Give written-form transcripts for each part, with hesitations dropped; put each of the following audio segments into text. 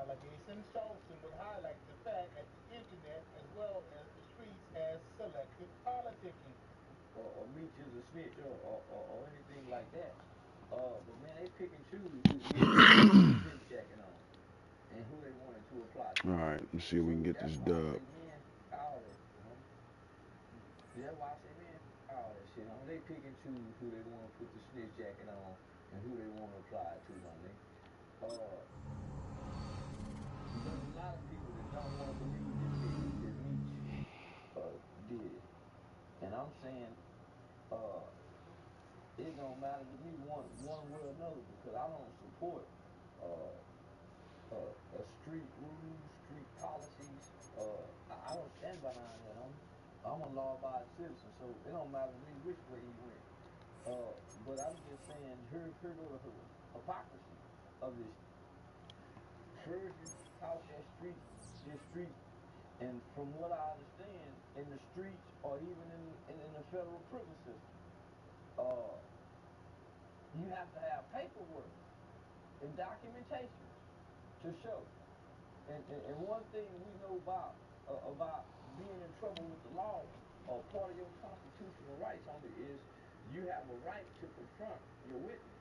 allegation, Charleston would highlight the fact that the internet as well as the streets has selective politicking. Or meet you as a snitch or anything like that. But man, they pick and choose who snitch jacking on and who they wanted to apply to. All right, let's see if we can get That's this why I dub. say, man, all that. That's why I say, man, all that shit. They pick and choose who they want to put the snitch jacket on and who they want to apply it to, there's a lot of people that don't want to believe that Meech did it. And I'm saying, it don't matter to me one way or another because I don't support street rules, street policies. I don't stand behind that. I'm a law-abiding citizen, so it don't matter to me which way he went. But I'm just saying, here go the hypocrisy of this. First, you talk that street, and from what I understand, in the streets or even in the federal prison system, you have to have paperwork and documentation to show. And one thing we know about being in trouble with the law, or part of your constitutional rights on it is you have a right to confront your witness.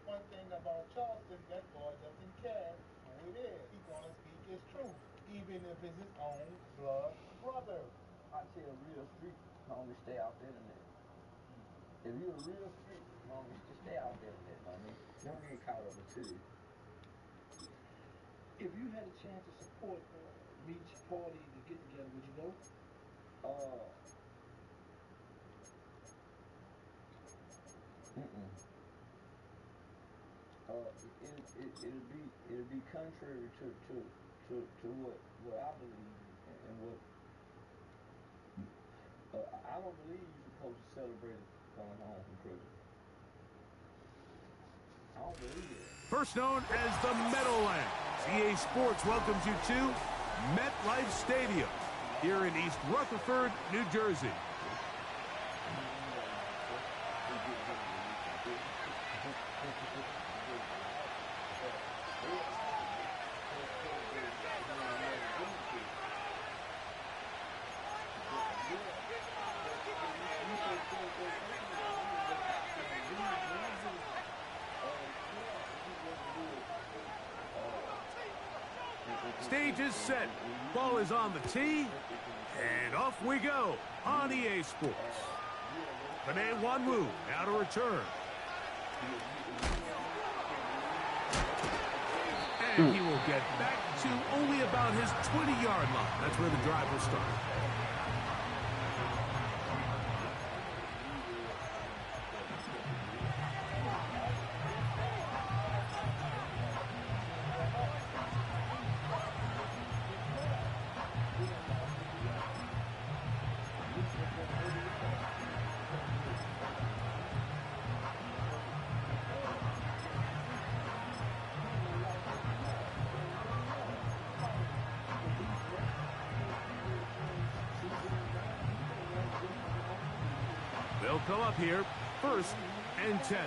One thing about Charleston, that boy doesn't care who it is. He's gonna speak his truth, even if it's his own blood brother. I tell real street homie, stay out there in there. If you're a real street homie, just stay out there in there, homie. Don't get caught up into it. If you had a chance to support Meech party to get together, would you go? It'll be contrary to what I believe and what I don't believe you're supposed to celebrate coming home from prison. I don't believe it. First known as the Meadowlands, EA Sports welcomes you to MetLife Stadium here in East Rutherford, New Jersey. Stage is set. Ball is on the tee. And off we go on EA Sports. Panay Wanwu now to return. And he will get back to only about his 20-yard line. That's where the drive will start. They'll come up here, 1st and 10.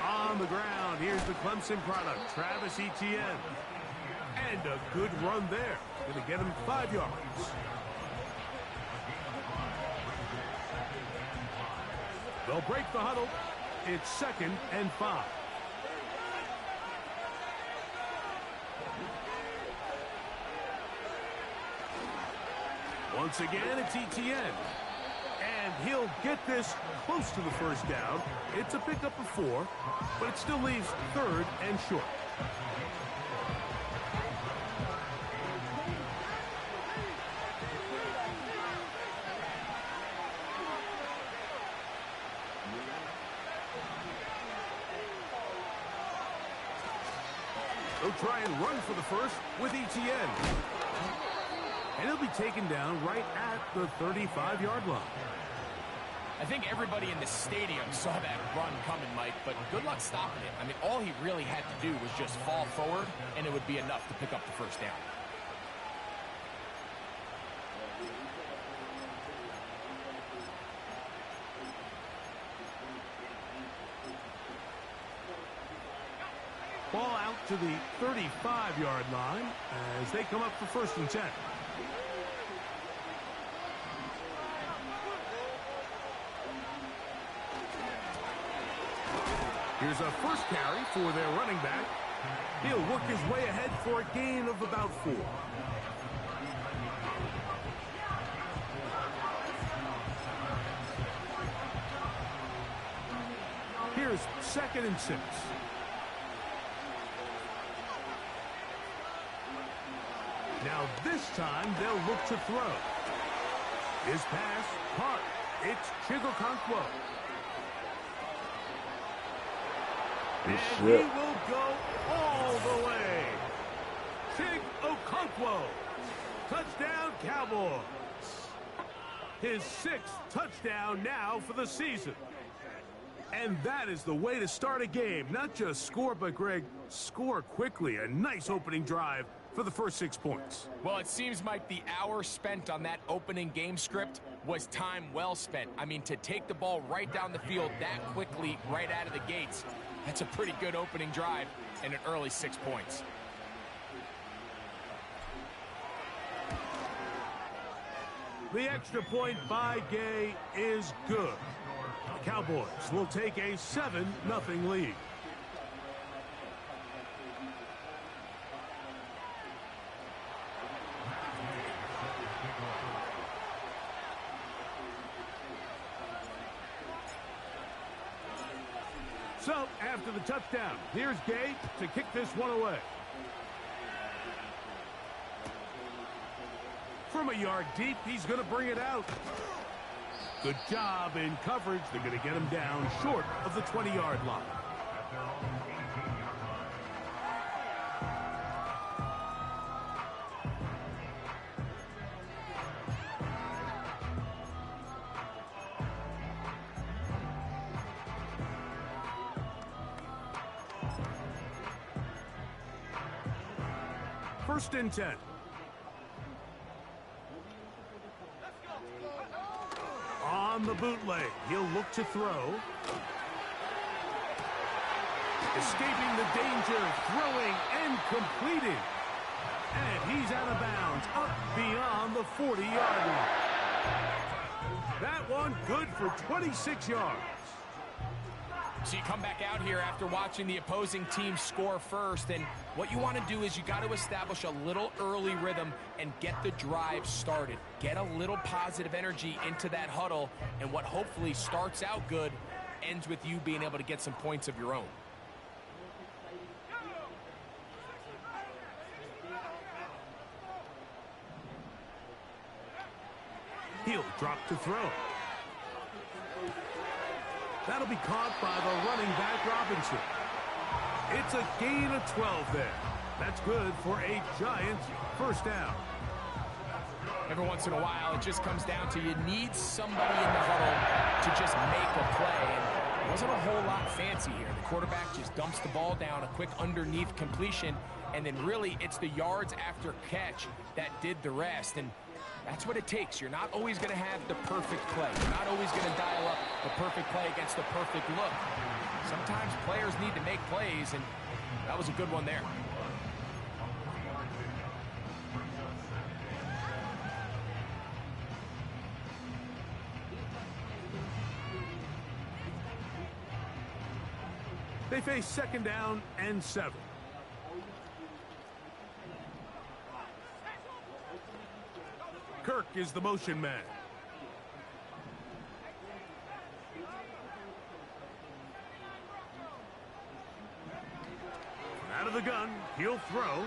On the ground, here's the Clemson product, Travis Etienne. And a good run there. Going to get him 5 yards. They'll break the huddle. It's 2nd and 5. Once again, it's Etienne. And he'll get this close to the first down. It's a pickup of 4, but it still leaves 3rd and short. They'll try and run for the first with Etienne. And he'll be taken down right at the 35-yard line. I think everybody in the stadium saw that run coming, Mike, but good luck stopping it. I mean, all he really had to do was just fall forward, and it would be enough to pick up the first down. Ball out to the 35-yard line as they come up for 1st and 10. Here's a first carry for their running back. He'll work his way ahead for a gain of about 4. Here's 2nd and 6. Now this time they'll look to throw. His pass, caught. It's Chigokonkwo. And he will go all the way. Chig Okonkwo. Touchdown, Cowboys. His 6th touchdown now for the season. And that is the way to start a game. Not just score, but, Greg, score quickly. A nice opening drive for the first 6 points. Well, it seems like the hour spent on that opening game script was time well spent. I mean, to take the ball right down the field that quickly right out of the gates, that's a pretty good opening drive and an early 6 points. The extra point by Gay is good. The Cowboys will take a 7-0 lead. So, after the touchdown, here's Gay to kick this one away. From a yard deep, he's going to bring it out. Good job in coverage. They're going to get him down short of the 20-yard line. First and 10. On the bootleg, he'll look to throw. Escaping the danger, throwing and completing. And he's out of bounds, up beyond the 40-yard line. That one good for 26 yards. So you come back out here after watching the opposing team score first, and what you want to do is you got to establish a little early rhythm and get the drive started. Get a little positive energy into that huddle, and what hopefully starts out good ends with you being able to get some points of your own. He'll drop to throw. That'll be caught by the running back, Robinson. It's a gain of 12 there. That's good for a Giants first down. Every once in a while, it just comes down to you need somebody in the huddle to just make a play. And it wasn't a whole lot fancy here. The quarterback just dumps the ball down, a quick underneath completion, and then really it's the yards after catch that did the rest. And that's what it takes. You're not always going to have the perfect play. You're not always going to dial up the perfect play against the perfect look. Sometimes players need to make plays, and that was a good one there. They face 2nd down and 7. Kirk is the motion man. Out of the gun, he'll throw.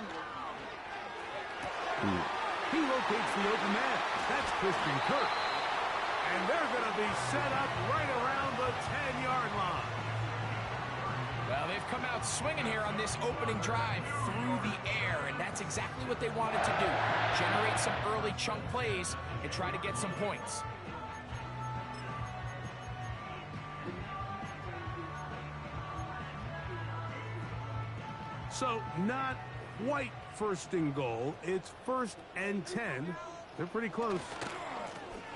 He locates the open man. That's Christian Kirk. And they're going to be set up right around the 10-yard line. Well, they've come out swinging here on this opening drive through the air, and that's exactly what they wanted to do. Generate some early chunk plays and try to get some points. So not quite 1st and goal. It's 1st and 10. They're pretty close.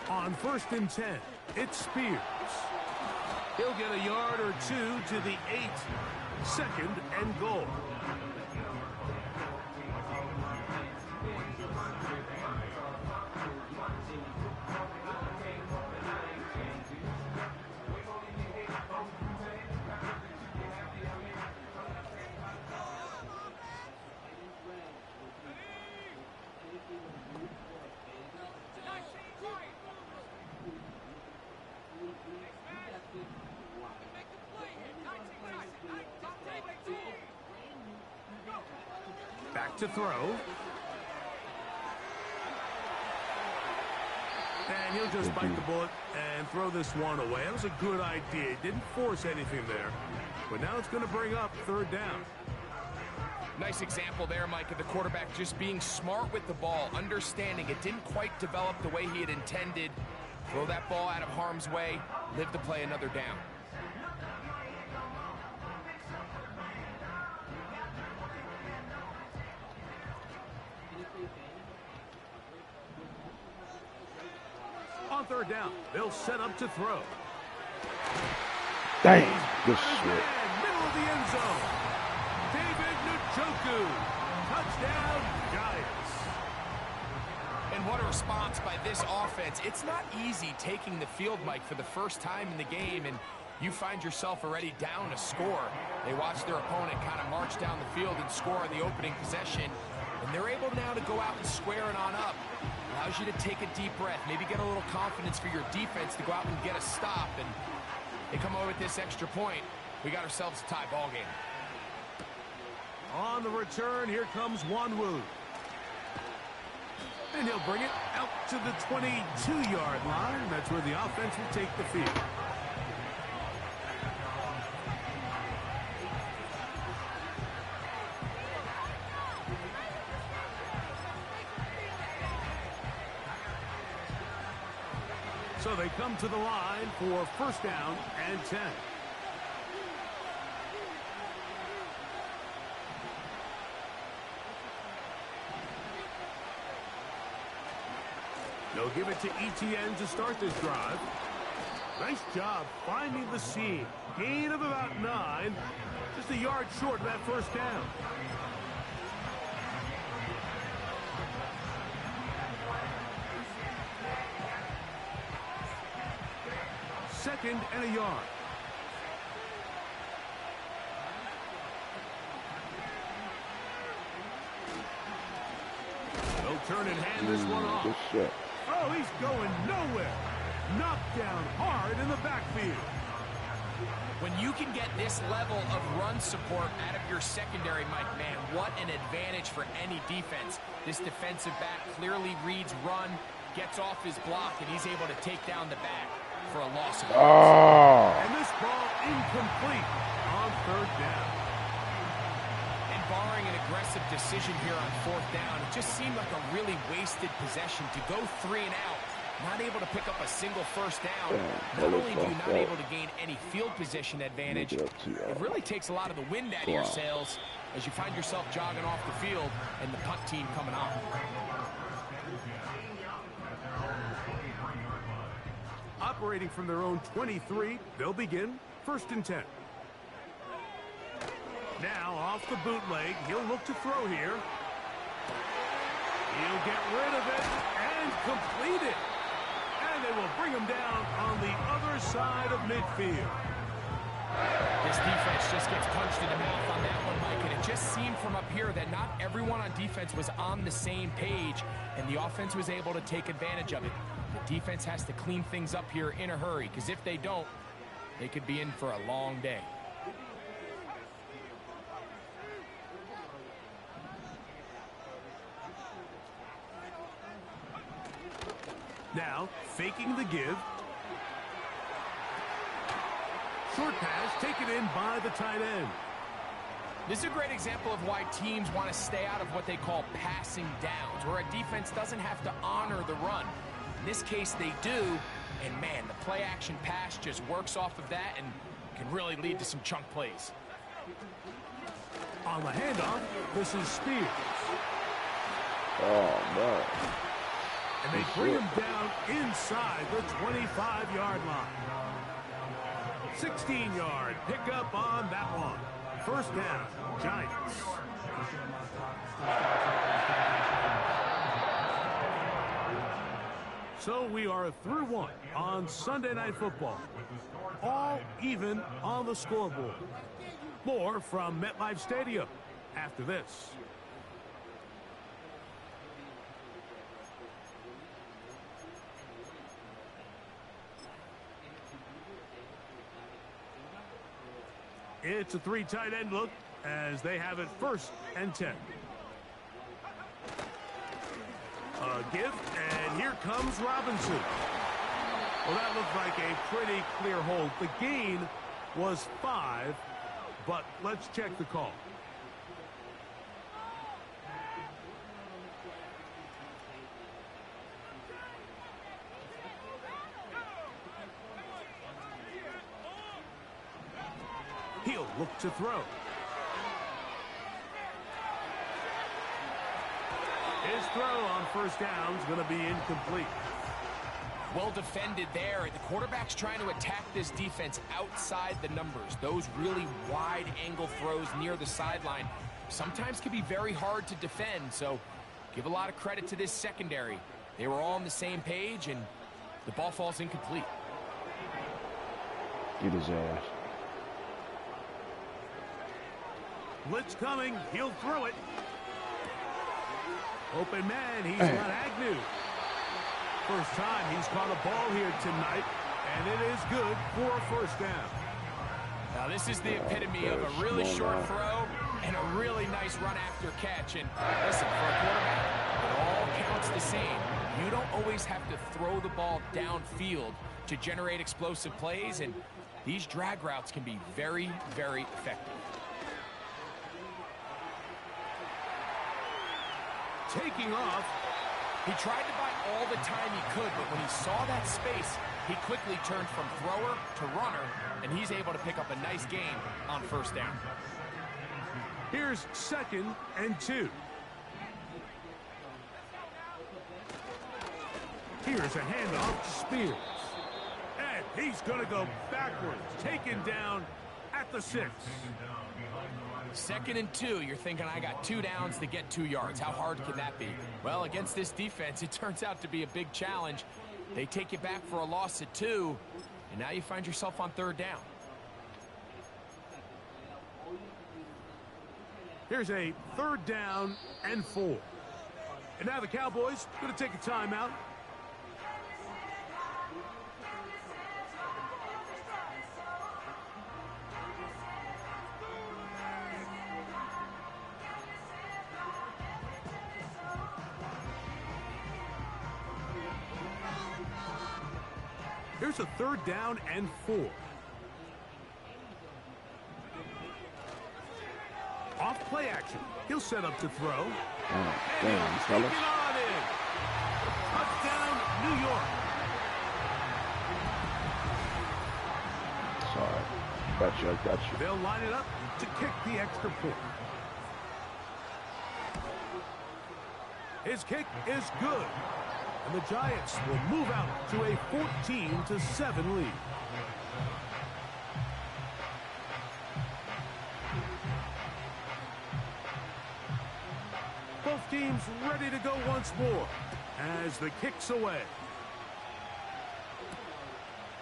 On 1st and 10, it's Spears. He'll get a yard or two to the 8. 2nd and goal. Back to throw. And he'll just bite the bullet and throw this one away. That was a good idea. Didn't force anything there. But now it's going to bring up 3rd down. Nice example there, Mike, of the quarterback just being smart with the ball, understanding it didn't quite develop the way he had intended. Throw that ball out of harm's way, live to play another down. On 3rd down, they'll set up to throw. Dang, good shit. Middle of the end zone. David Njoku. Touchdown, Giants. And what a response by this offense. It's not easy taking the field, Mike, for the first time in the game, and you find yourself already down a score. They watch their opponent kind of march down the field and score on the opening possession, and they're able now to go out and square it on up. Allows you to take a deep breath, maybe get a little confidence for your defense to go out and get a stop, and they come away with this extra point. We got ourselves a tie ball game. On the return, here comes Wanwu. And he'll bring it out to the 22-yard line. That's where the offense will take the field. So they come to the line for 1st down and 10. They'll give it to ETN to start this drive. Nice job finding the seam. Gain of about 9. Just a yard short of that 1st down. Second and a yard. They'll turn and hand this one off. Oh, he's going nowhere. Knocked down hard in the backfield. When you can get this level of run support out of your secondary, Mike, man, what an advantage for any defense. This defensive back clearly reads run, gets off his block, and he's able to take down the back for a loss of yards. And this ball incomplete on 3rd down. And barring an aggressive decision here on 4th down, it just seemed like a really wasted possession to go 3 and out. Not able to pick up a single 1st down. Not only do you not able to gain any field position advantage, it really takes a lot of the wind out of your sails as you find yourself jogging off the field and the punt team coming on. Operating from their own 23, they'll begin 1st and 10. Now off the bootleg, he'll look to throw here. He'll get rid of it and complete it. And they will bring him down on the other side of midfield. This defense just gets punched in the mouth on that one, Mike, and it just seemed from up here that not everyone on defense was on the same page, and the offense was able to take advantage of it. The defense has to clean things up here in a hurry, because if they don't, they could be in for a long day. Now, faking the give. Short pass taken in by the tight end. This is a great example of why teams want to stay out of what they call passing downs, where a defense doesn't have to honor the run. In this case, they do, and man, the play-action pass just works off of that and can really lead to some chunk plays. On the handoff, this is Spears. Oh, no. And they bring him down inside the 25-yard line. 16-yard pickup on that one. first down, Giants. So we are through one on Sunday Night Football. All even on the scoreboard. More from MetLife Stadium after this. It's a 3 tight end look as they have it 1st and 10. A give, and here comes Robinson. Well, that looked like a pretty clear hold. The gain was 5, but let's check the call. He'll look to throw. His throw on first down is going to be incomplete. Well defended there. The quarterback's trying to attack this defense outside the numbers. Those really wide angle throws near the sideline sometimes can be very hard to defend. So give a lot of credit to this secondary. They were all on the same page, and the ball falls incomplete. Get his ass. Blitz coming. He'll throw it. Open man. He's got Agnew. First time he's caught a ball here tonight, and it is good for a first down. Now this is the epitome of a really short throw and a really nice run after catch. And listen, for a quarterback, it all counts the same. You don't always have to throw the ball downfield to generate explosive plays, and these drag routes can be very, very effective. Taking off. He tried to buy all the time he could, but when he saw that space, he quickly turned from thrower to runner, and he's able to pick up a nice gain on first down. Here's 2nd and 2. Here's a handoff to Spears. And he's going to go backwards, taken down at the 6. 2nd and 2, you're thinking, I got 2 downs to get 2 yards. How hard can that be? Well, against this defense, it turns out to be a big challenge. They take you back for a loss at 2, and now you find yourself on 3rd down. Here's a 3rd down and 4. And now the Cowboys going to take a timeout. Here's a 3rd down and 4. Off play action. He'll set up to throw. Oh, damn, fellas. Touchdown, New York. Sorry. Got you. They'll line it up to kick the extra point. His kick is good. And the Giants will move out to a 14-7 lead. Both teams ready to go once more as the kick's away.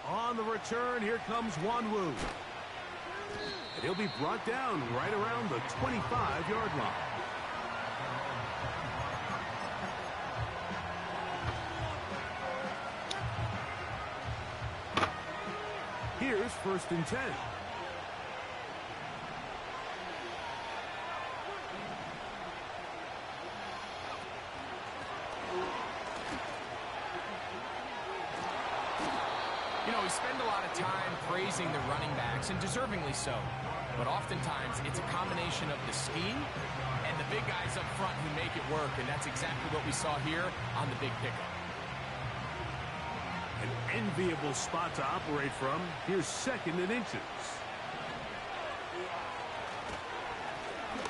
On the return, here comes Wanwu. And he'll be brought down right around the 25-yard line. Here's 1st and 10. You know, we spend a lot of time praising the running backs, and deservingly so. But oftentimes, it's a combination of the scheme and the big guys up front who make it work, and that's exactly what we saw here on the big pickup. An enviable spot to operate from. Here's 2nd and inches.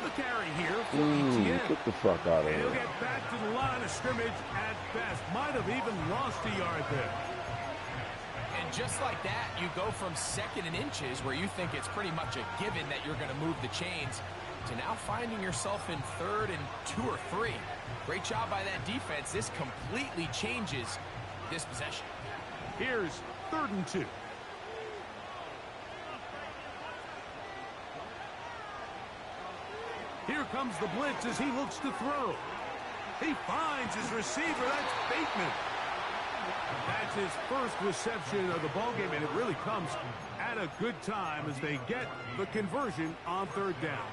The carry here for ETN. Get the fuck out of And he'll here. get back to the line of scrimmage at best. Might have even lost a yard there. And And just like that, you go from 2nd and inches, where you think it's pretty much a given that you're going to move the chains, to now finding yourself in 3rd and 2 or 3. Great job by that defense. This completely changes this possession. Here's 3rd and 2. Here comes the blitz as he looks to throw. He finds his receiver. That's Bateman. That's his first reception of the ballgame, and it really comes at a good time as they get the conversion on 3rd down.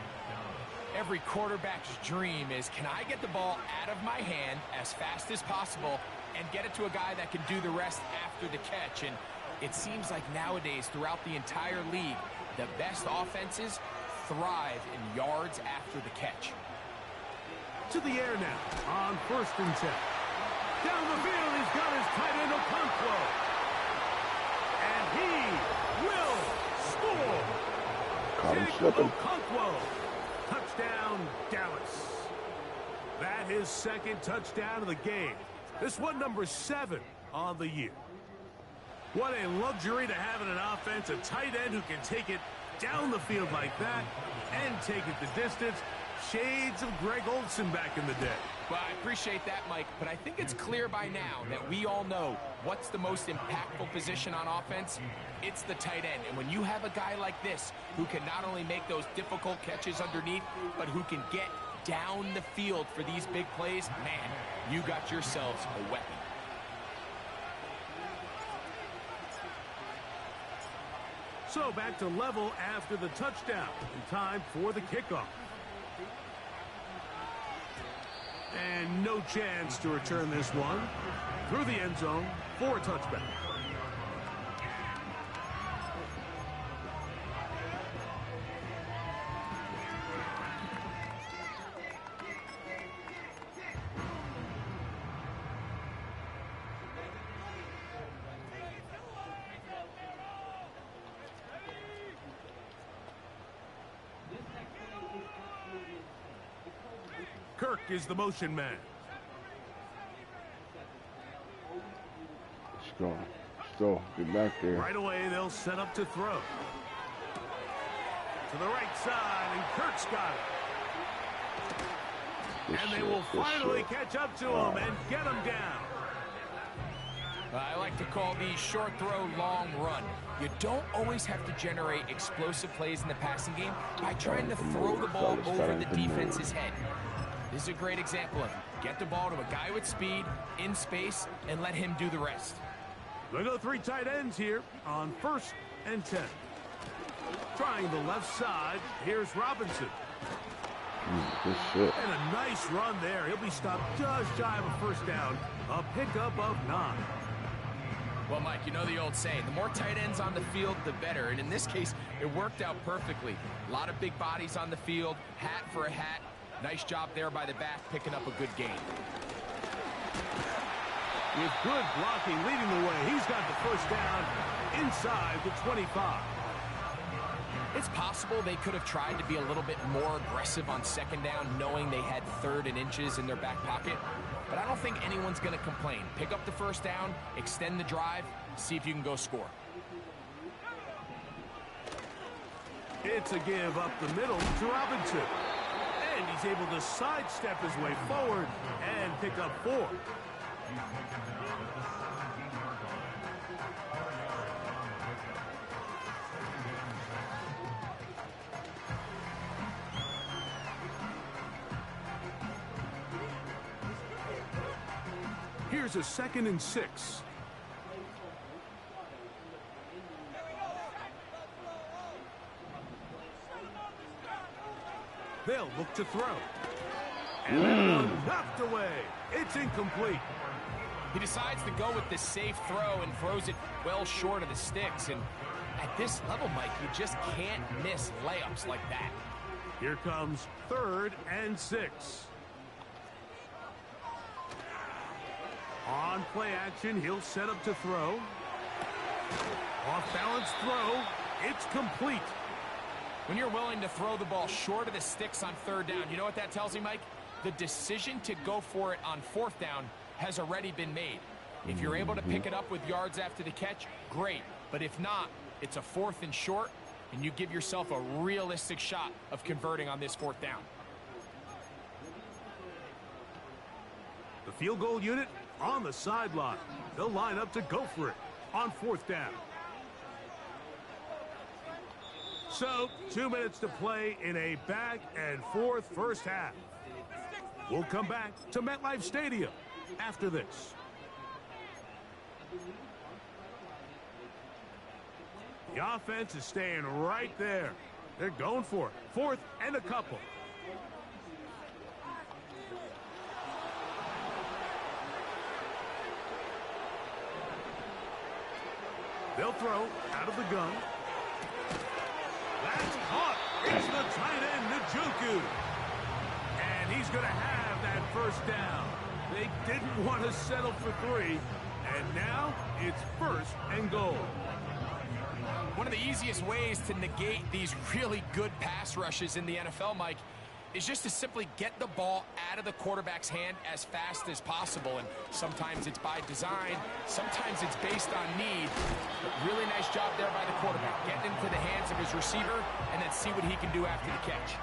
Every quarterback's dream is, can I get the ball out of my hand as fast as possible and get it to a guy that can do the rest after the catch? And it seems like nowadays, throughout the entire league, the best offenses thrive in yards after the catch. To the air now on 1st and 10. Down the field, he's got his tight end Okonkwo. And he will score. Okonkwo. Touchdown, Dallas. That is 2nd touchdown of the game. This one number 7 on the year. What a luxury to have in an offense, a tight end who can take it down the field like that and take it the distance. Shades of Greg Olsen back in the day. Well, I appreciate that, Mike, but I think it's clear by now that we all know what's the most impactful position on offense. It's the tight end. And when you have a guy like this who can not only make those difficult catches underneath, but who can get down the field for these big plays, man, you got yourselves a weapon. So back to level after the touchdown. In time for the kickoff. And no chance to return this one through the end zone for a touchback. Kirk is the motion man. Let's go. Let's go. Get back there. Right away, they'll set up to throw. To the right side, and Kirk's got it. And they will finally catch up to him and get him down. I like to call these short throw, long run. You don't always have to generate explosive plays in the passing game by trying to throw the ball over the defense's head. This is a great example of it. Get the ball to a guy with speed, in space, and let him do the rest. They go 3 tight ends here on 1st and 10. Trying the left side, here's Robinson. Good shit. And a nice run there. He'll be stopped just shy of a 1st down. A pickup of 9. Well, Mike, you know the old saying, the more tight ends on the field, the better. And in this case, it worked out perfectly. A lot of big bodies on the field, hat for a hat. Nice job there by the back, picking up a good gain. With good blocking leading the way, he's got the 1st down inside the 25. It's possible they could have tried to be a little bit more aggressive on 2nd down, knowing they had 3rd and inches in their back pocket. But I don't think anyone's going to complain. Pick up the 1st down, extend the drive, see if you can go score. It's a give up the middle to Robinson. And he's able to sidestep his way forward and pick up 4. Here's a 2nd and 6. They'll look to throw. And that one knocked away. It's incomplete. He decides to go with the safe throw and throws it well short of the sticks. And at this level, Mike, you just can't miss layups like that. Here comes 3rd and 6. On play action, he'll set up to throw. Off balance throw. It's complete. When you're willing to throw the ball short of the sticks on 3rd down, you know what that tells me, Mike? The decision to go for it on 4th down has already been made. If you're able to pick it up with yards after the catch, great. But if not, it's a 4th and short, and you give yourself a realistic shot of converting on this 4th down. The field goal unit on the sideline. They'll line up to go for it on 4th down. So, 2 minutes to play in a back-and-forth first half. We'll come back to MetLife Stadium after this. The offense is staying right there. They're going for it. 4th and a couple. They'll throw out of the gun. That's caught. It's the tight end, Njoku. And he's going to have that first down. They didn't want to settle for 3. And now it's 1st and goal. One of the easiest ways to negate these really good pass rushes in the NFL, Mike, is just to simply get the ball out of the quarterback's hand as fast as possible. And sometimes it's by design, sometimes it's based on need. But really nice job there by the quarterback. Get into the hands of his receiver and then see what he can do after the catch.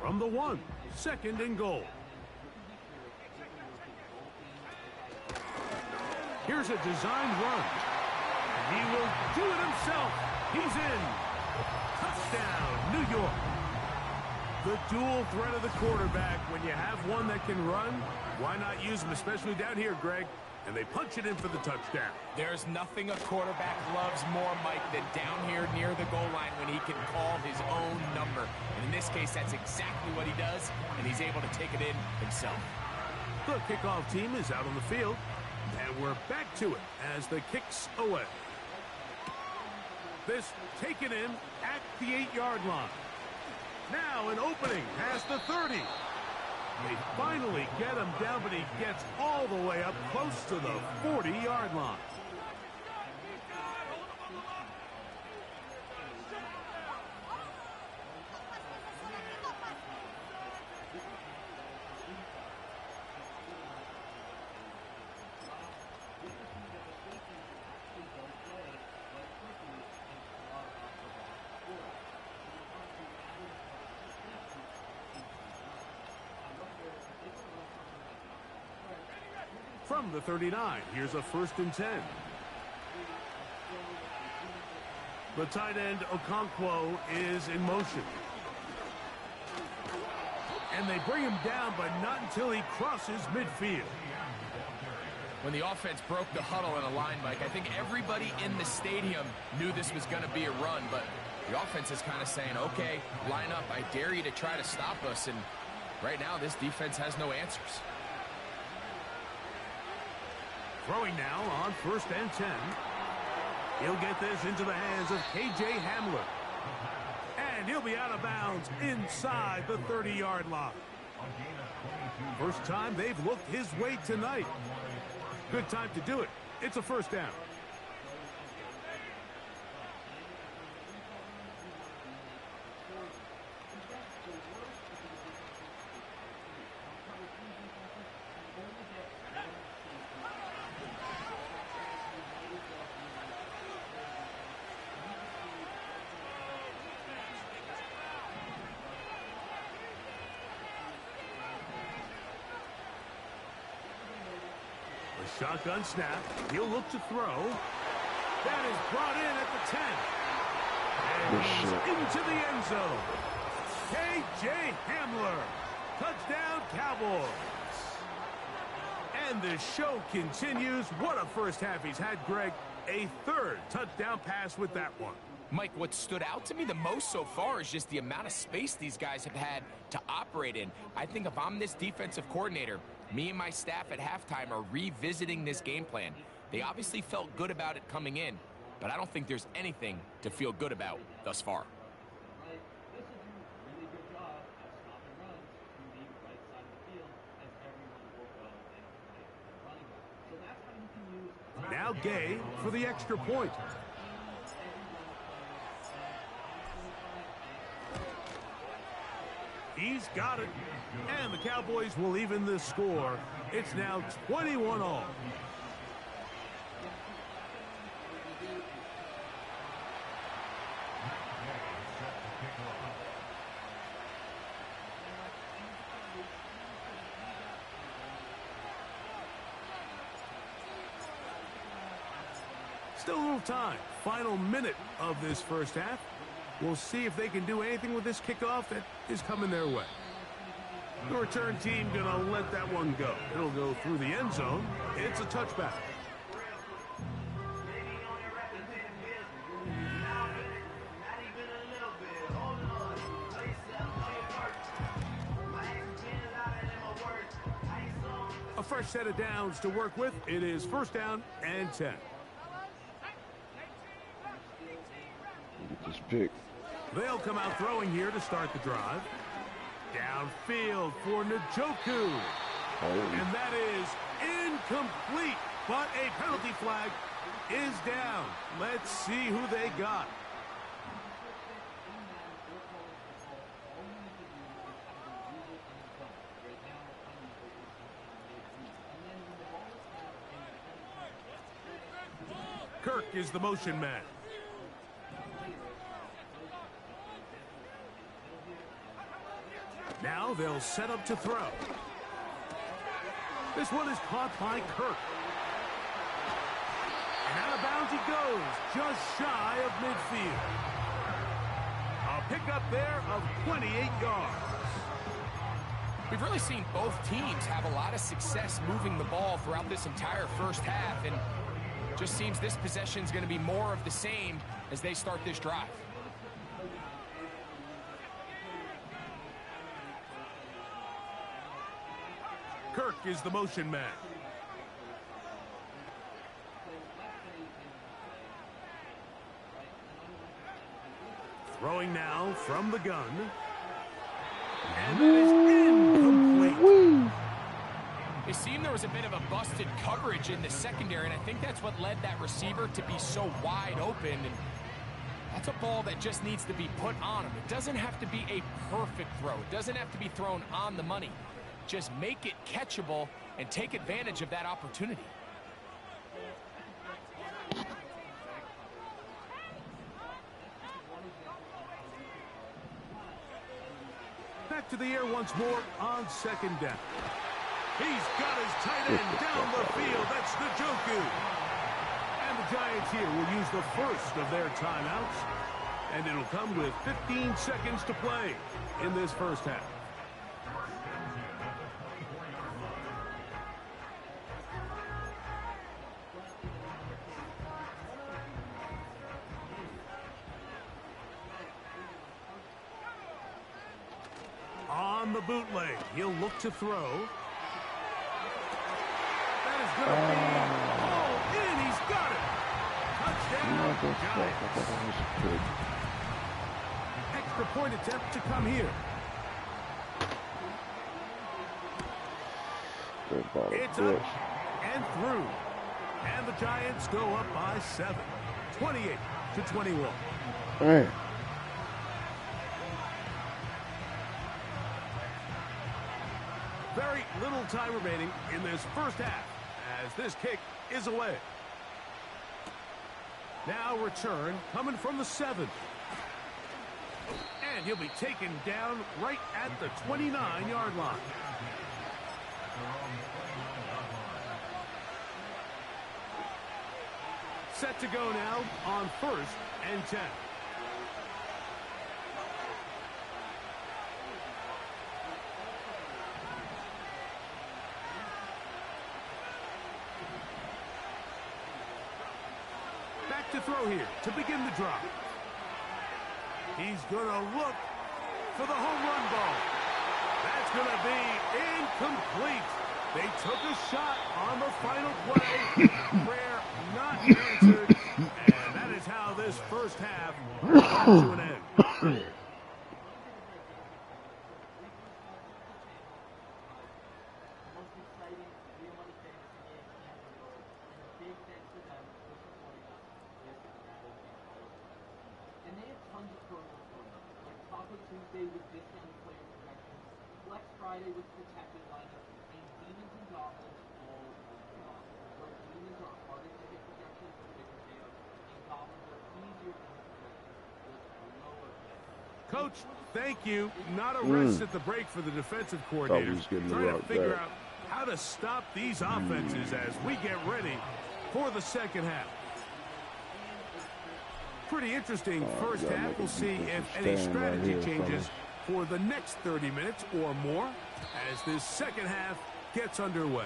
From the 1, 2nd and goal. Here's a designed run. He will do it himself. He's in. Touchdown, New York. The dual threat of the quarterback. When you have one that can run, why not use him, especially down here, Greg? And they punch it in for the touchdown. There's nothing a quarterback loves more, Mike, than down here near the goal line when he can call his own number. And in this case, that's exactly what he does, and he's able to take it in himself. The kickoff team is out on the field, and we're back to it as the kick's away. This taken in at the 8-yard line. Now an opening past the 30. They finally get him down, but he gets all the way up close to the 40-yard line. From the 39, here's a 1st and 10. The tight end, Okonkwo, is in motion. And they bring him down, but not until he crosses midfield. When the offense broke the huddle in a line, Mike, I think everybody in the stadium knew this was going to be a run, but the offense is kind of saying, okay, line up, I dare you to try to stop us, and right now this defense has no answers. Throwing now on 1st and 10. He'll get this into the hands of K.J. Hamler. And he'll be out of bounds inside the 30-yard line. First time they've looked his way tonight. Good time to do it. It's a 1st down. Shotgun snap. He'll look to throw. That is brought in at the 10. And he's into the end zone. K.J. Hamler. Touchdown, Cowboys. And the show continues. What a first half he's had, Greg. A 3rd touchdown pass with that one. Mike, what stood out to me the most so far is just the amount of space these guys have had to operate in. I think if I'm this defensive coordinator, me and my staff at halftime are revisiting this game plan. They obviously felt good about it coming in, but I don't think there's anything to feel good about thus far. Now Gay for the extra point. He's got it. And the Cowboys will even the score. It's now 21 all. Still a little time. Final minute of this first half. We'll see if they can do anything with this kickoff that is coming their way. The return team gonna let that one go. It'll go through the end zone. It's a touchback. A fresh set of downs to work with. It is first down and 10. Get this pick. They'll come out throwing here to start the drive. Downfield for Njoku. And that is incomplete. But a penalty flag is down. Let's see who they got. Kirk is the motion man. Now they'll set up to throw. This one is caught by Kirk. And out of bounds he goes, just shy of midfield. A pickup there of 28 yards. We've really seen both teams have a lot of success moving the ball throughout this entire first half, and just seems this possession is going to be more of the same as they start this drive. Kirk is the motion man. Throwing now from the gun. And that is incomplete. It seemed there was a bit of a busted coverage in the secondary, and I think that's what led that receiver to be so wide open. And that's a ball that just needs to be put on him. It doesn't have to be a perfect throw. It doesn't have to be thrown on the money. Just make it catchable and take advantage of that opportunity. Back to the air once more on second down. He's got his tight end down the field. That's Njoku. And the Giants here will use the first of their timeouts. And it'll come with 15 seconds to play in this first half. On the bootleg, he'll look to throw. That is going to be all in. He's got it. Touchdown, Giants. Extra point attempt to come here. It's up and through. And the Giants go up by 7. 28-21. Hey. Very little time remaining in this first half as this kick is away. Now return coming from the 7. And he'll be taken down right at the 29-yard line. Set to go now on 1st and 10. Back to throw here to begin the drive. He's going to look for the home run ball. That's going to be incomplete. They took a shot on the final play. Prayer not answered. And that is how this first half comes to an end. Tuesday with discounted player protections, Flex Friday with protected lineup, and Demons and Goblins all month long, where Demons are harder to hit projections with bigger payouts, and Goblins are easier to hit projections with lower payouts. Coach, thank you. Not a rest at the break for the defensive coordinators. Trying to figure out how to stop these offenses as we get ready for the second half. Pretty interesting first half. We'll see if any strategy changes for the next 30 minutes or more as this second half gets underway.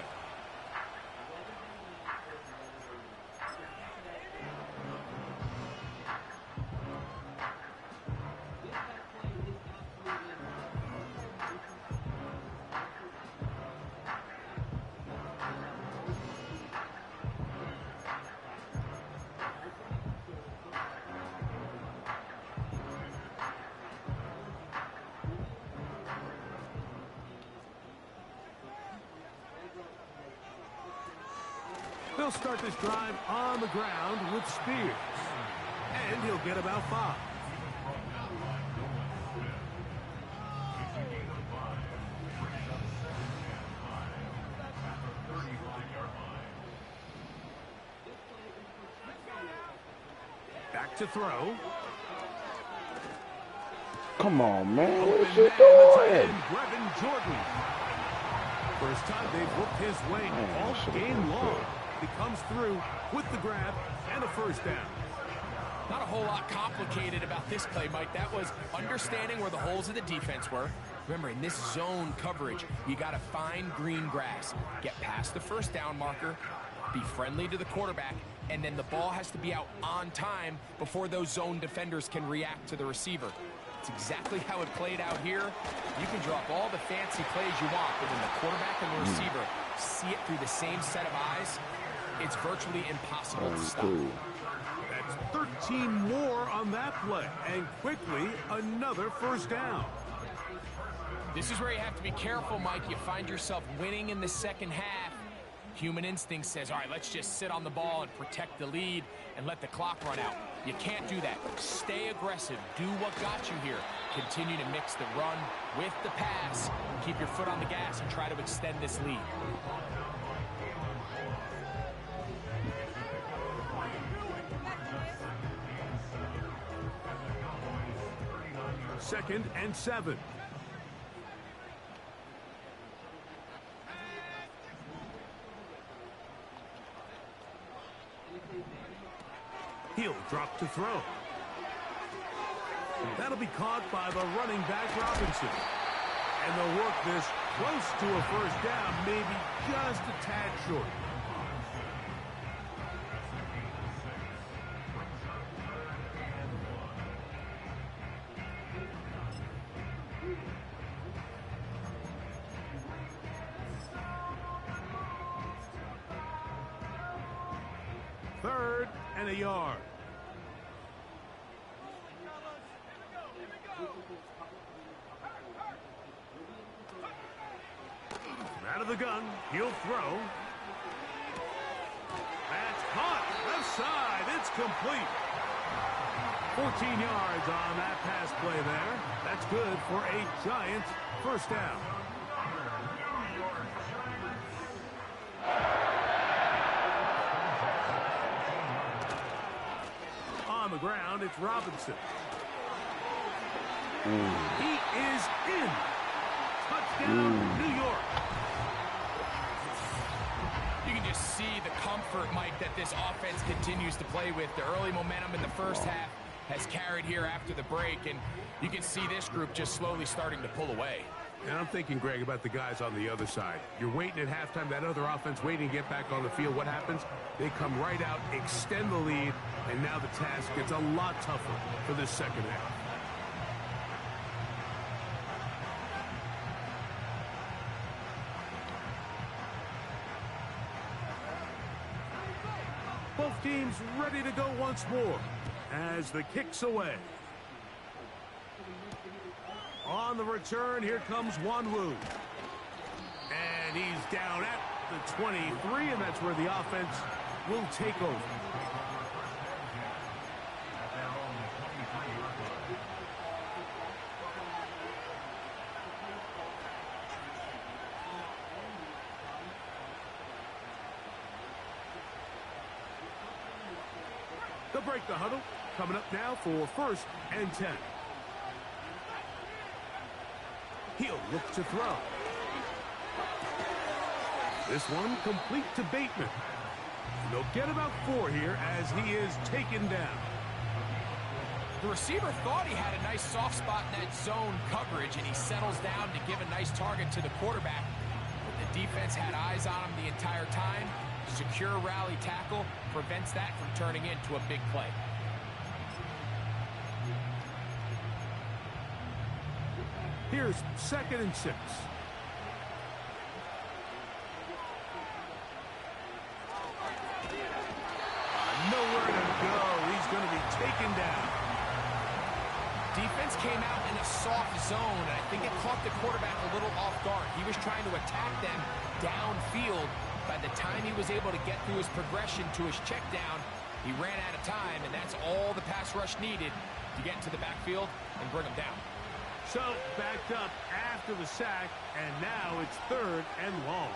They'll start this drive on the ground with Spears. And he'll get about 5. Back to throw. Come on, man. What is it doing? Jordan. First time they've worked his way all game long. He comes through with the grab and a first down. Not a whole lot complicated about this play, Mike. That was understanding where the holes of the defense were. Remember, in this zone coverage, you got to find green grass, get past the first down marker, be friendly to the quarterback, and then the ball has to be out on time before those zone defenders can react to the receiver. It's exactly how it played out here. You can drop all the fancy plays you want, but when the quarterback and the receiver see it through the same set of eyes, it's virtually impossible to stop. That's 13 more on that play, and quickly another first down. This is where you have to be careful, Mike. You find yourself winning in the second half. Human instinct says, all right, let's just sit on the ball and protect the lead and let the clock run out. You can't do that. Stay aggressive. Do what got you here. Continue to mix the run with the pass. Keep your foot on the gas and try to extend this lead. Second and 7. He'll drop to throw. That'll be caught by the running back Robinson. And they'll work this close to a first down, maybe just a tad short. Third and a yard. Out of the gun, he'll throw. That's caught. Left side. It's complete. 14 yards on that pass play there. That's good for a Giants first down. On the ground, it's Robinson. He is in. Touchdown, New York. You can just see the comfort, Mike, that this offense continues to play with. The early momentum in the first half has carried here after the break, and you can see this group just slowly starting to pull away. And I'm thinking, Greg, about the guys on the other side. You're waiting at halftime, that other offense waiting to get back on the field. What happens? They come right out, extend the lead, and now the task gets a lot tougher for this second half. Both teams ready to go once more as the kick's away. On the return, here comes Wanwu. And he's down at the 23, and that's where the offense will take over. break the huddle. Coming up now for 1st and 10. He'll look to throw. This one complete to Bateman. They'll get about 4 here as he is taken down. The receiver thought he had a nice soft spot in that zone coverage, and he settles down to give a nice target to the quarterback. But the defense had eyes on him the entire time. Secure rally tackle prevents that from turning into a big play. Here's 2nd and 6. Nowhere to go. He's going to be taken down. Defense came out in a soft zone, and I think it caught the quarterback a little off guard. He was trying to attack them downfield. By the time he was able to get through his progression to his check down, he ran out of time, and that's all the pass rush needed to get into the backfield and bring him down. So, backed up after the sack, and now it's 3rd and long.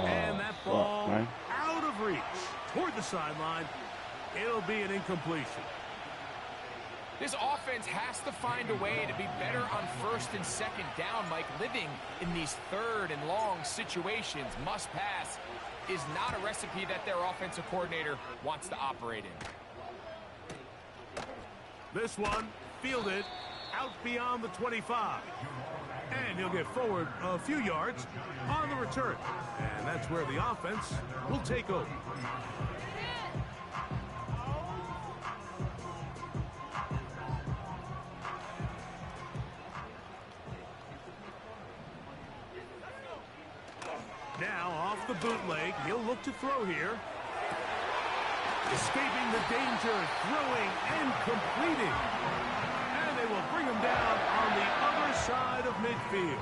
And that ball out of reach toward the sideline. It'll be an incompletion. This offense has to find a way to be better on 1st and 2nd down, Mike. Living in these 3rd and long situations, must pass, is not a recipe that their offensive coordinator wants to operate in. This one fielded out beyond the 25. And he'll get forward a few yards on the return. And that's where the offense will take over. Now off the bootleg, he'll look to throw here. Escaping the danger, throwing and completing. And they will bring him down on the other side of midfield.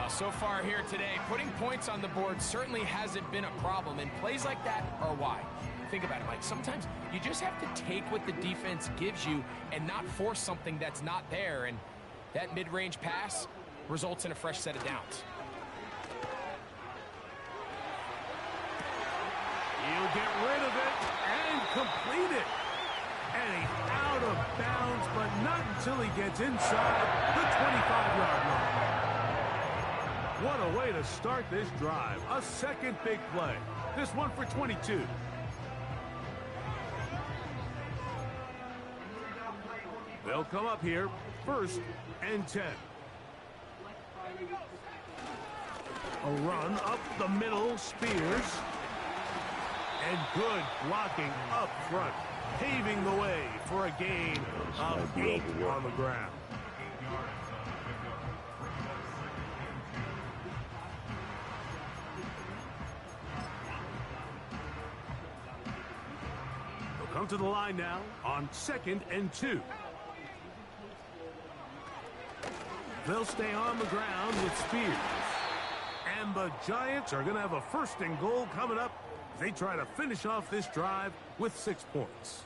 So far here today, putting points on the board certainly hasn't been a problem, and plays like that are why. Think about it, Mike. Sometimes you just have to take what the defense gives you and not force something that's not there, and that mid-range pass results in a fresh set of downs. He'll get rid of it and complete it. And he's out of bounds, but not until he gets inside the 25-yard line. What a way to start this drive. A second big play. This one for 22. They'll come up here, 1st and 10. A run up the middle, Spears. And good blocking up front, paving the way for a gain of 8 on the ground. They'll come to the line now on 2nd and 2. They'll stay on the ground with Spears. And the Giants are going to have a 1st and goal coming up. They try to finish off this drive with 6 points.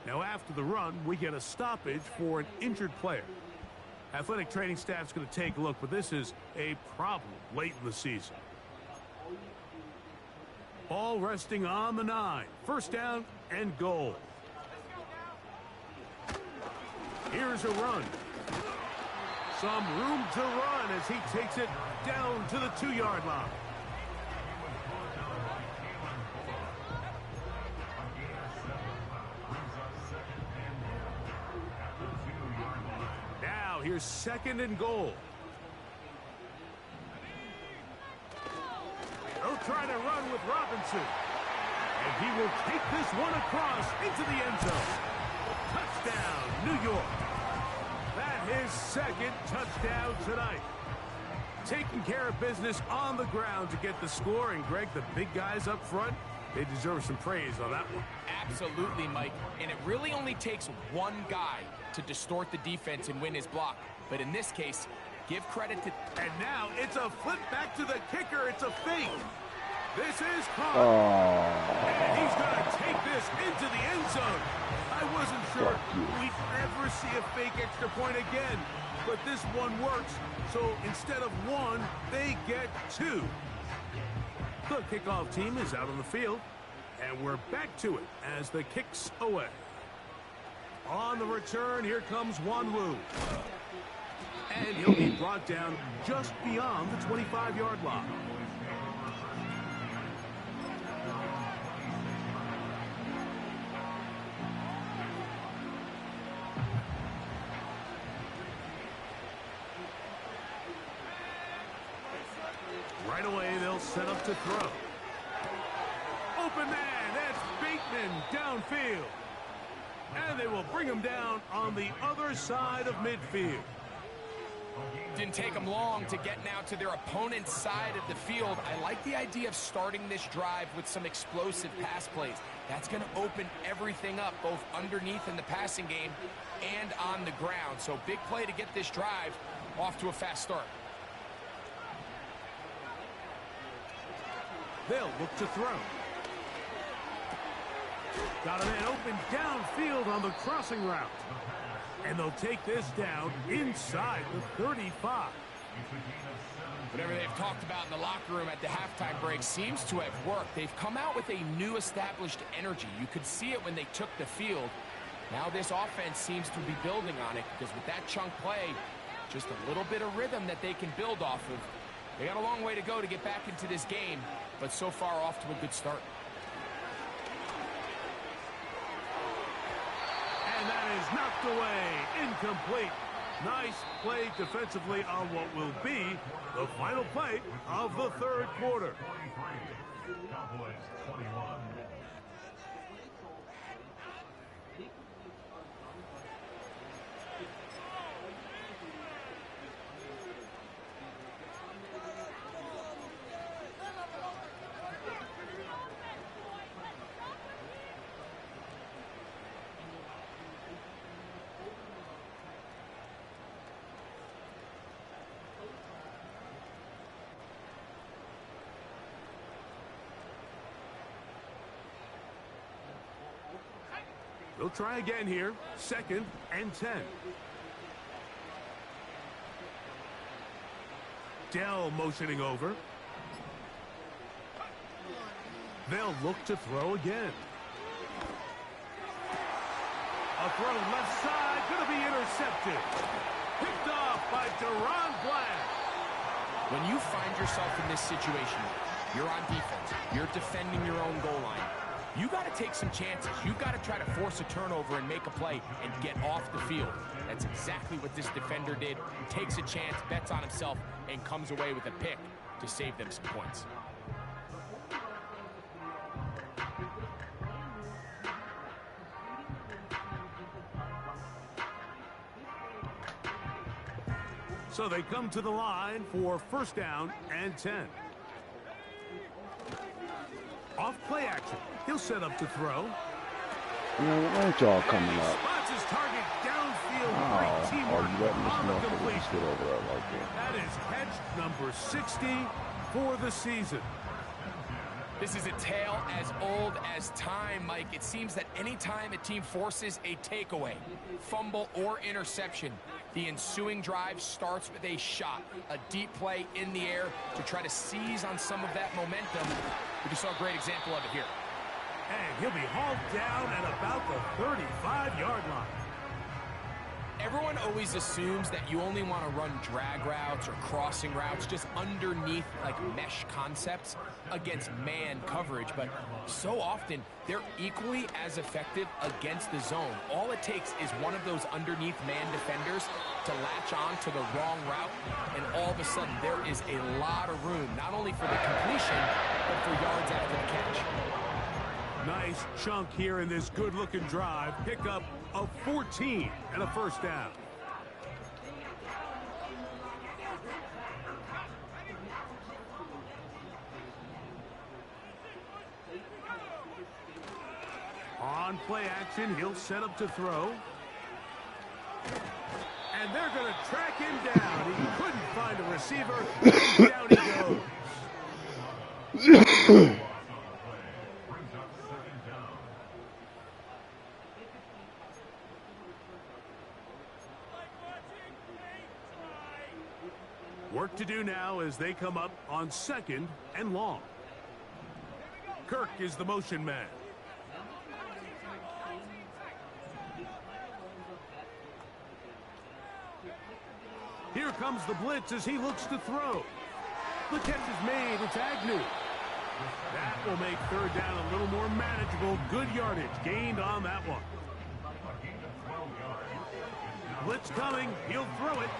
Now after the run, we get a stoppage for an injured player. Athletic training staff's going to take a look, but this is a problem late in the season. All resting on the 9. 1st down and goal. Here's a run. Some room to run as he takes it down to the 2-yard line. Here's 2nd and goal. They'll try to run with Robinson. And he will take this one across into the end zone. Touchdown, New York. That is 2nd touchdown tonight. Taking care of business on the ground to get the score. And, Greg, the big guys up front, they deserve some praise on that one. Absolutely, Mike. And it really only takes one guy to distort the defense and win his block. But in this case, Give credit to... And now it's a flip back to the kicker. It's a fake. This is caught. And he's going to take this into the end zone. I wasn't sure we'd ever see a fake extra point again. But this one works. So instead of one, they get two. The kickoff team is out on the field. And we're back to it as the kick's away. On the return, here comes Wanwu. And he'll be brought down just beyond the 25-yard line. Right away, they'll set up to throw. Open man, that's Bateman downfield. And they will bring him down on the other side of midfield. Didn't take them long to get now to their opponent's side of the field. I like the idea of starting this drive with some explosive pass plays. That's going to open everything up, both underneath in the passing game and on the ground. So big play to get this drive off to a fast start. They'll look to throw. Got a man open downfield on the crossing route. And they'll take this down inside the 35. Whatever they've talked about in the locker room at the halftime break seems to have worked. They've come out with a new established energy. You could see it when they took the field. Now this offense seems to be building on it because with that chunk play, just a little bit of rhythm that they can build off of. They got a long way to go to get back into this game, but so far off to a good start. And that is knocked away, incomplete. Nice play defensively on what will be the final play of the third quarter. Cowboys 21. They'll try again here. 2nd and 10. Dell motioning over. They'll look to throw again. A throw left side, going to be intercepted. Picked off by Deron Black. When you find yourself in this situation, you're on defense, you're defending your own goal line. You got to take some chances. You got to try to force a turnover and make a play and get off the field. That's exactly what this defender did. He takes a chance, bets on himself, and comes away with a pick to save them some points. So they come to the line for 1st down and 10. Off play action. He'll set up to throw. Why ain't y'all coming up? Spots his target downfield. Oh, Great teamwork you letting this on the motherfucker completion. just get over that like that. That is catch number 60 for the season. This is a tale as old as time, Mike. It seems that anytime a team forces a takeaway, fumble, or interception, the ensuing drive starts with a shot, a deep play in the air to try to seize on some of that momentum. We just saw a great example of it here. And he'll be hauled down at about the 35-yard line. Everyone always assumes that you only want to run drag routes or crossing routes just underneath like mesh concepts against man coverage, but so often they're equally as effective against the zone. All it takes is one of those underneath man defenders to latch on to the wrong route, and all of a sudden there is a lot of room, not only for the completion, but for yards after the catch. Nice chunk here in this good-looking drive. Pickup of 14 and a 1st down. On play action, he'll set up to throw. And they're going to track him down. He couldn't find a receiver. Down he goes. Work to do now as they come up on 2nd and long. Kirk is the motion man. Here comes the blitz as he looks to throw. The catch is made. It's Agnew. That will make 3rd down a little more manageable. Good yardage gained on that one. Blitz coming. He'll throw it.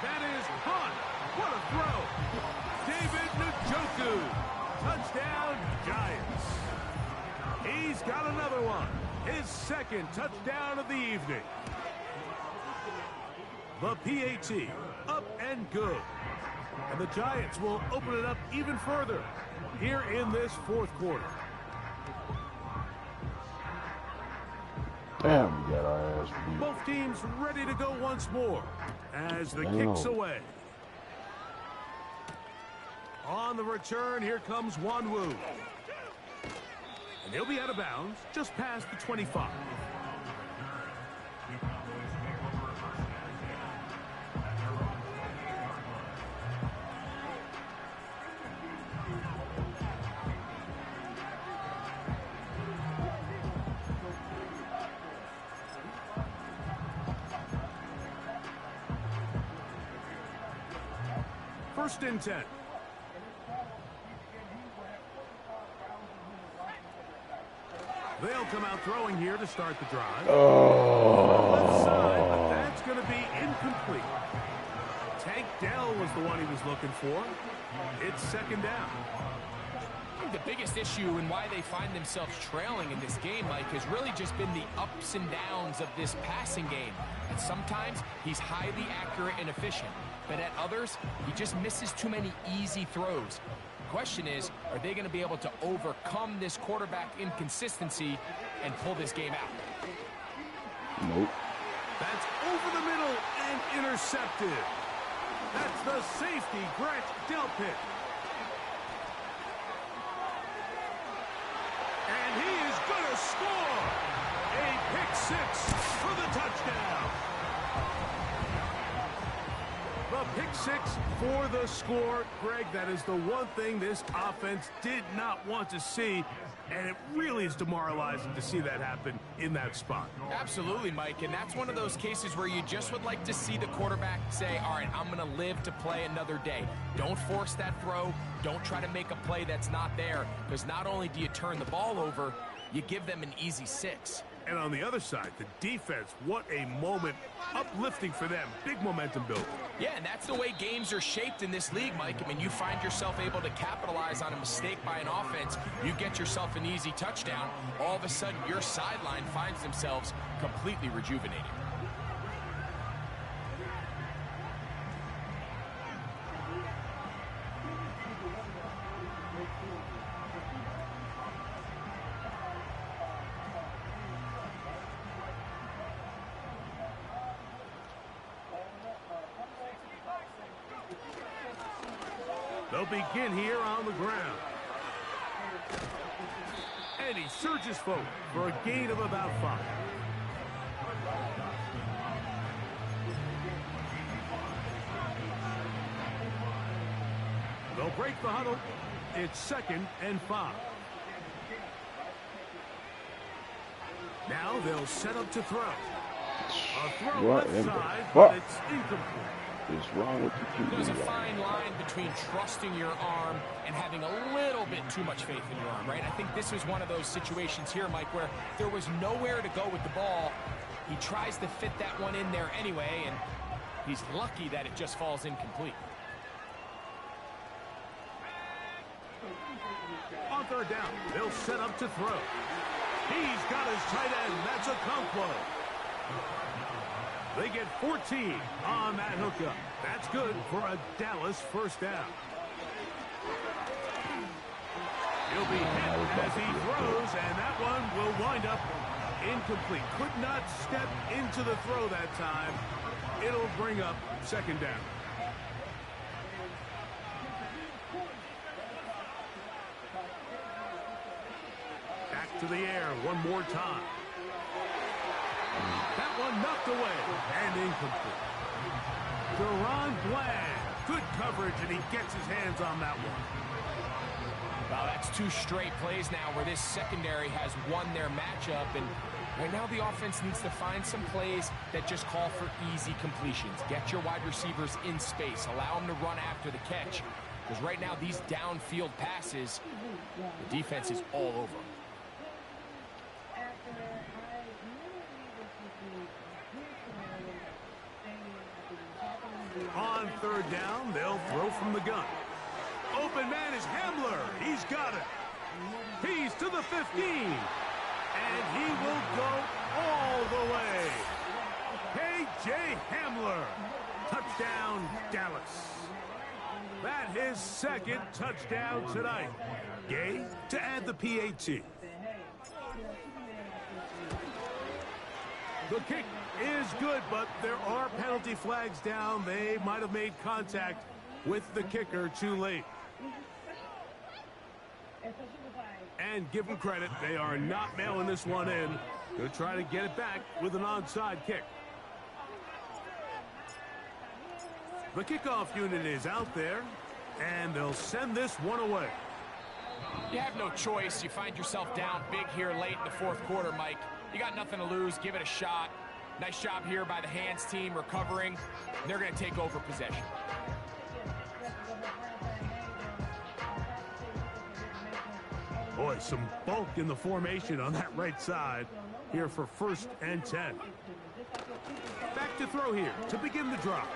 That is caught. What a throw. David Njoku. Touchdown, Giants. He's got another one. His 2nd touchdown of the evening. The PAT, up and good. And the Giants will open it up even further here in this 4th quarter. Damn, we got our ass beat. Both teams ready to go once more as the kick's away. On the return, here comes Wanwu. And he'll be out of bounds just past the 25. First and 10. They'll come out throwing here to start the drive. Left side, but that's going to be incomplete. Tank Dell was the one he was looking for. It's 2nd down. I think the biggest issue and why they find themselves trailing in this game, Mike, has really just been the ups and downs of this passing game. And sometimes he's highly accurate and efficient, but at others, he just misses too many easy throws. The question is, are they going to be able to overcome this quarterback inconsistency and pull this game out? Nope. That's over the middle and intercepted. That's the safety, Grant Delpit. And he is going to score. A pick 6 for the touchdown. The pick 6 for the score. Greg, that is the one thing this offense did not want to see, and it really is demoralizing to see that happen in that spot. Absolutely, Mike, and that's one of those cases where you just would like to see the quarterback say, all right, I'm going to live to play another day. Don't force that throw. Don't try to make a play that's not there, because not only do you turn the ball over, you give them an easy 6. And on the other side, the defense, what a moment, uplifting for them. Big momentum build. Yeah, and that's the way games are shaped in this league, Mike. I mean, you find yourself able to capitalize on a mistake by an offense. You get yourself an easy touchdown. All of a sudden, your sideline finds themselves completely rejuvenated. They'll begin here on the ground. And he surges forward for a gain of about 5. They'll break the huddle. It's 2nd and 5. Now they'll set up to throw. A throw What left in the side, fuck? but it's incomplete. What's wrong with the QB? There's a fine line between trusting your arm and having a little bit too much faith in your arm, right? I think this was one of those situations here, Mike, where there was nowhere to go with the ball. He tries to fit that one in there anyway, and he's lucky that it just falls incomplete. On 3rd down, they'll set up to throw. He's got his tight end. That's a Okonkwo. They get 14 on that hookup. That's good for a Dallas 1st down. He'll be hit as he throws, and that one will wind up incomplete. Could not step into the throw that time. It'll bring up second down. Back to the air one more time. That one knocked away and incomplete. Deron Bland. Good coverage, and he gets his hands on that one. Well, that's 2 straight plays now where this secondary has won their matchup, and right now the offense needs to find some plays that just call for easy completions. Get your wide receivers in space. Allow them to run after the catch, because right now these downfield passes, the defense is all over them. On third down, they'll throw from the gun. Open man is Hamler. He's got it. He's to the 15. And he will go all the way. K.J. Hamler. Touchdown, Dallas. That his second touchdown tonight. Gay to add the PAT. The kick is good, but there are penalty flags down. They might have made contact with the kicker too late. And give them credit, they are not mailing this one in. They'll try to get it back with an onside kick. The kickoff unit is out there, and they'll send this one away. You have no choice. You find yourself down big here late in the fourth quarter, Mike. You got nothing to lose. Give it a shot. Nice job here by the hands team recovering. They're going to take over possession. Boy, some bulk in the formation on that right side here for 1st and 10. Back to throw here to begin the drop.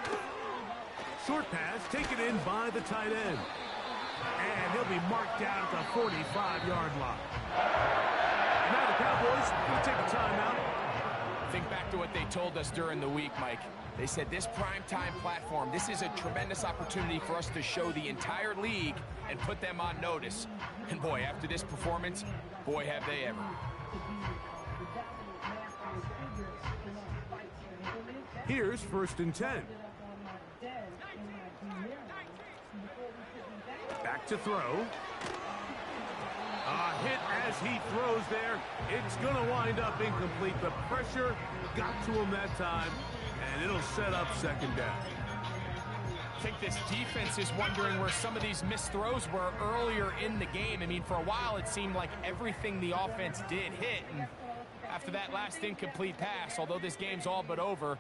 Short pass taken in by the tight end. And he'll be marked down at the 45-yard line. Now the Cowboys will take a timeout. Think back to what they told us during the week, Mike. They said this primetime platform, this is a tremendous opportunity for us to show the entire league and put them on notice. And boy, after this performance, boy, have they ever. Here's 1st and 10. Back to throw. A hit as he throws there. It's going to wind up incomplete. The pressure got to him that time, and it'll set up second down. I think this defense is wondering where some of these missed throws were earlier in the game. I mean, for a while, it seemed like everything the offense did hit. And after that last incomplete pass, although this game's all but over,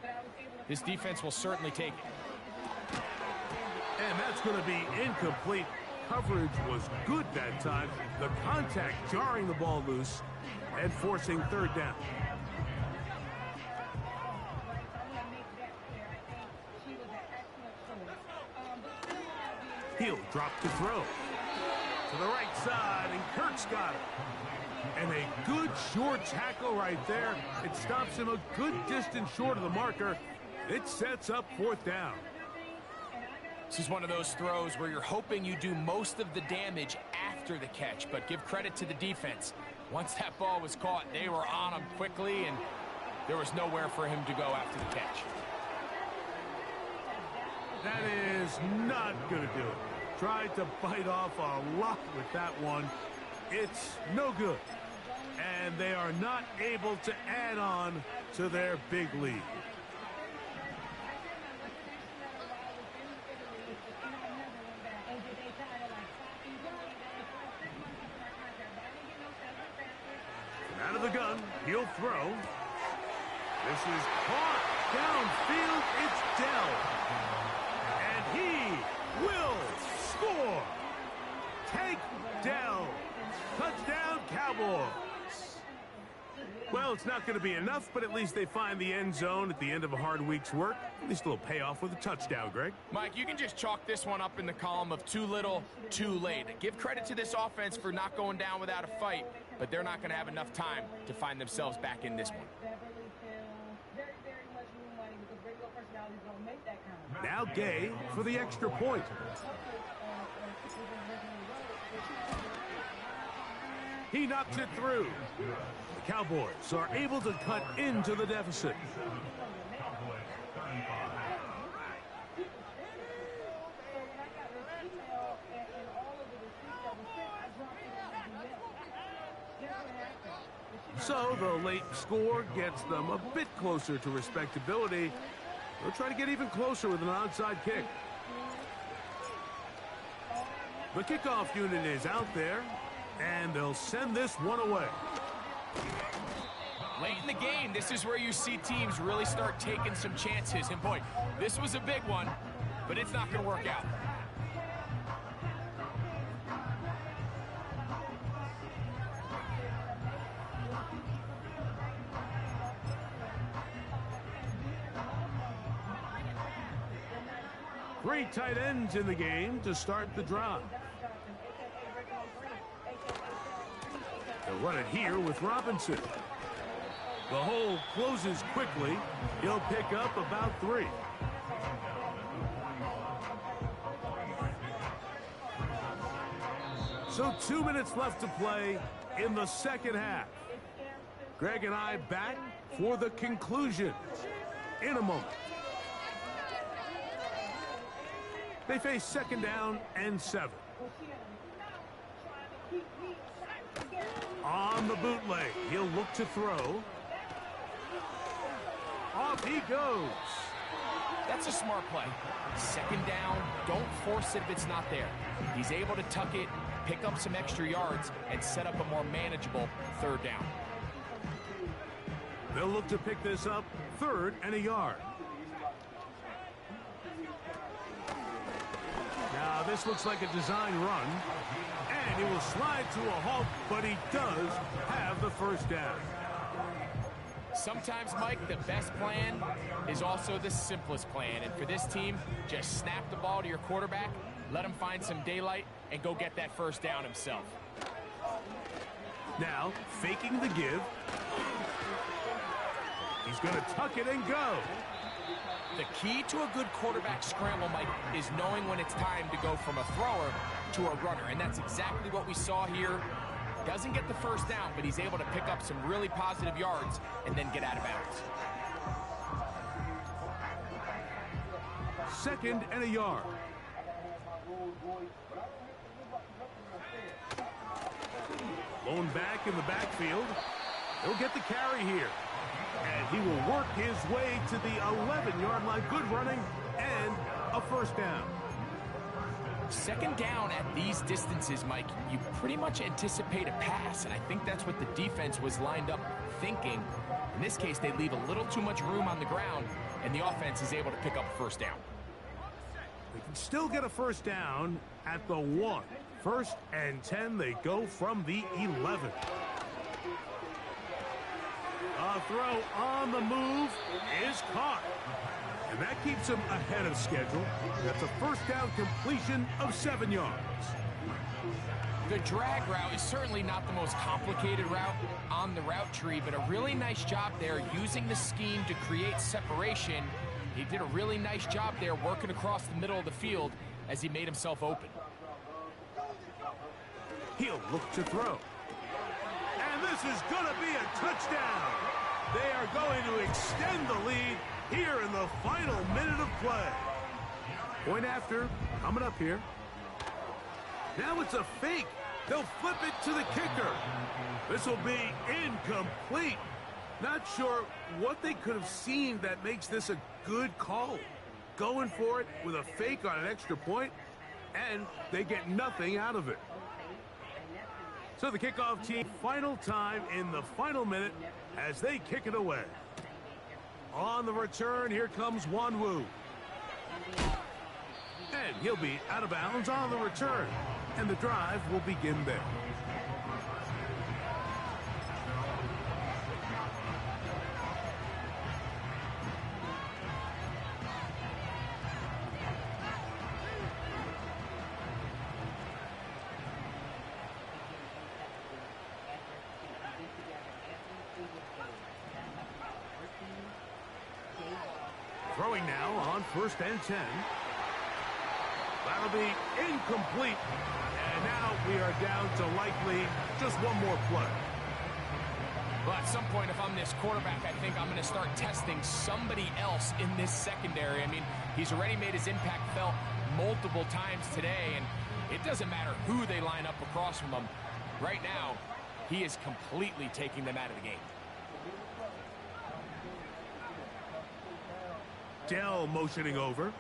this defense will certainly take it. And that's going to be incomplete. Coverage was good that time. The contact jarring the ball loose and forcing 3rd down. He'll drop to throw. To the right side, and Kirk's got it. And a good short tackle right there. It stops him a good distance short of the marker. It sets up 4th down. This is one of those throws where you're hoping you do most of the damage after the catch, but give credit to the defense. Once that ball was caught, they were on him quickly, and there was nowhere for him to go after the catch. That is not going to do it. Tried to bite off a lot with that one. It's no good. And they are not able to add on to their big lead. Out of the gun, he'll throw. This is caught downfield. It's Dell. And he will score. Tank Dell. Touchdown, Cowboys. Well, it's not going to be enough, but at least they find the end zone at the end of a hard week's work. At least a little payoff with a touchdown, Greg. Mike, you can just chalk this one up in the column of too little, too late. Give credit to this offense for not going down without a fight, but they're not going to have enough time to find themselves back in this one. Now Gay for the extra point. He knocks it through. The Cowboys are able to cut into the deficit. So the late score gets them a bit closer to respectability. They'll try to get even closer with an onside kick. The kickoff unit is out there, and they'll send this one away. Late in the game, this is where you see teams really start taking some chances. And boy, this was a big one, but it's not going to work out. Three tight ends in the game to start the drive. They'll run it here with Robinson. The hole closes quickly. He'll pick up about 3. So 2 minutes left to play in the second half. Greg and I back for the conclusion in a moment. They face second down and 7. On the bootleg, he'll look to throw. Off he goes. That's a smart play. Second down, don't force it if it's not there. He's able to tuck it, pick up some extra yards, and set up a more manageable third down. They'll look to pick this up 3rd and a yard. Now this looks like a design run, and he will slide to a halt, but he does have the first down. Sometimes, Mike, the best plan is also the simplest plan. And for this team, just snap the ball to your quarterback, let him find some daylight, and go get that first down himself. Now, faking the give. He's going to tuck it and go. The key to a good quarterback scramble, Mike, is knowing when it's time to go from a thrower to a runner. And that's exactly what we saw here. Doesn't get the first down, but he's able to pick up some really positive yards and then get out of bounds. 2nd and a yard. Blown back in the backfield. He'll get the carry here. And he will work his way to the 11-yard line. Good running and a first down. Second down at these distances, Mike, you pretty much anticipate a pass, and I think that's what the defense was lined up thinking. In this case, they leave a little too much room on the ground, and the offense is able to pick up a first down. They can still get a first down at the 1. 1st and 10, they go from the 11. A throw on the move is caught. And that keeps him ahead of schedule. That's a first down completion of 7 yards. The drag route is certainly not the most complicated route on the route tree, but a really nice job there using the scheme to create separation. He did a really nice job there working across the middle of the field as he made himself open. He'll look to throw. And this is going to be a touchdown. They are going to extend the lead here in the final minute of play. Point after, coming up here. Now it's a fake. They'll flip it to the kicker. This will be incomplete. Not sure what they could have seen that makes this a good call. Going for it with a fake on an extra point, and they get nothing out of it. So the kickoff team, final time in the final minute as they kick it away. On the return, here comes Wanwu. And he'll be out of bounds on the return. And the drive will begin there. Throwing now on 1st and 10. That'll be incomplete. And now we are down to likely just one more play. Well, at some point, if I'm this quarterback, I think I'm going to start testing somebody else in this secondary. I mean, he's already made his impact felt multiple times today, and it doesn't matter who they line up across from him. Right now, he is completely taking them out of the game. Dell motioning over.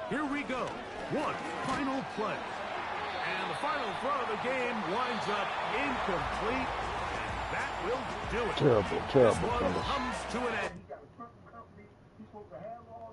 Here we go. One final play. And the final throw of the game winds up incomplete. And that will do it. Terrible, terrible This one finish. comes to an end.